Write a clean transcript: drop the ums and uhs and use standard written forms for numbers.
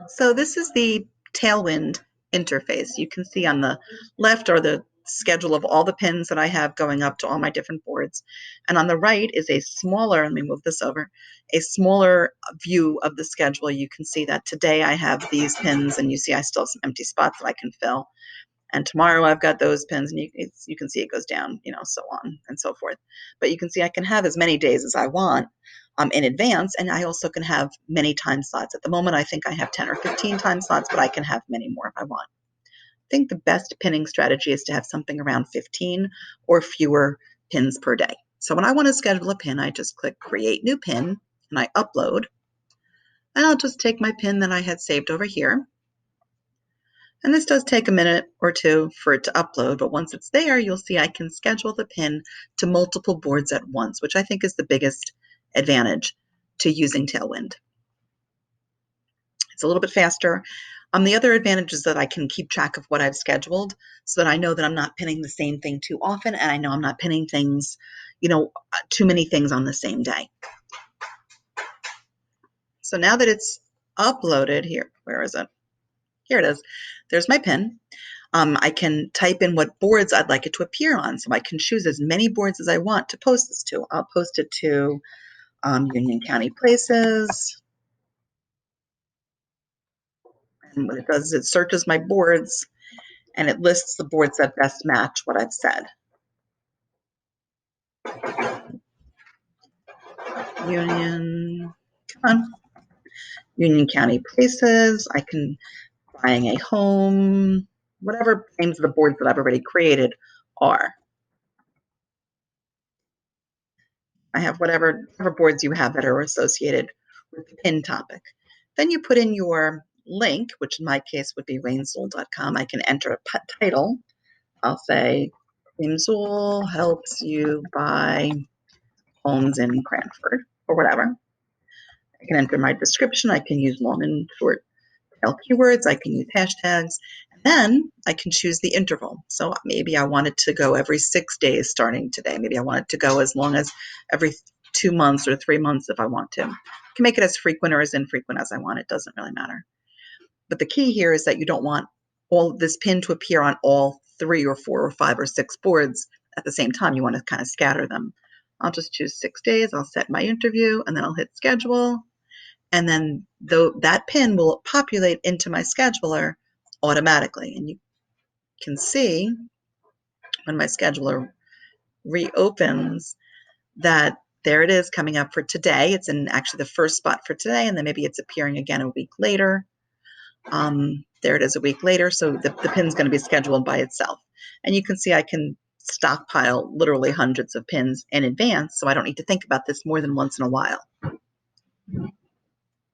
So this is the Tailwind interface. You can see on the left are the schedule of all the pins that I have going up to all my different boards. And on the right is a smaller, let me move this over, a smaller view of the schedule. You can see that today I have these pins, and you see I still have some empty spots that I can fill. And tomorrow I've got those pins, and you can see it goes down, so on and so forth. But you can see I can have as many days as I want in advance, and I also can have many time slots. At the moment, I think I have 10 or 15 time slots, but I can have many more if I want. I think the best pinning strategy is to have something around 15 or fewer pins per day. So when I want to schedule a pin, I just click Create New Pin, and I upload. And I'll just take my pin that I had saved over here. And this does take a minute or two for it to upload, but once it's there, you'll see I can schedule the pin to multiple boards at once, which I think is the biggest advantage to using Tailwind. It's a little bit faster. The other advantage is that I can keep track of what I've scheduled so that I know that I'm not pinning the same thing too often, and I know I'm not pinning things, too many things on the same day. So now that it's uploaded here, where is it? Here it is. There's my pin. I can type in what boards I'd like it to appear on, so I can choose as many boards as I want to post this to. I'll post it to Union County Places. And what it does is it searches my boards, and it lists the boards that best match what I've said. Union County Places. I can buying a home, whatever names of the boards that I've already created are. I have whatever boards you have that are associated with the pin topic. Then you put in your link, which in my case would be rainsoul.com. I can enter a title. I'll say, Rainsoul helps you buy homes in Cranford, or whatever. I can enter my description. I can use long and short tail keywords. I can use hashtags. And then I can choose the interval. So maybe I want it to go every 6 days starting today. Maybe I want it to go as long as every 2 months or 3 months if I want to. I can make it as frequent or as infrequent as I want. It doesn't really matter. But the key here is that you don't want all this pin to appear on all 3 or 4 or 5 or 6 boards at the same time. You want to kind of scatter them. I'll just choose 6 days. I'll set my interview, and then I'll hit schedule. And then that pin will populate into my scheduler automatically. And you can see when my scheduler reopens that there it is coming up for today. It's in actually the first spot for today, and then maybe it's appearing again a week later. There it is a week later, so the pin's going to be scheduled by itself. And you can see I can stockpile literally hundreds of pins in advance, so I don't need to think about this more than once in a while.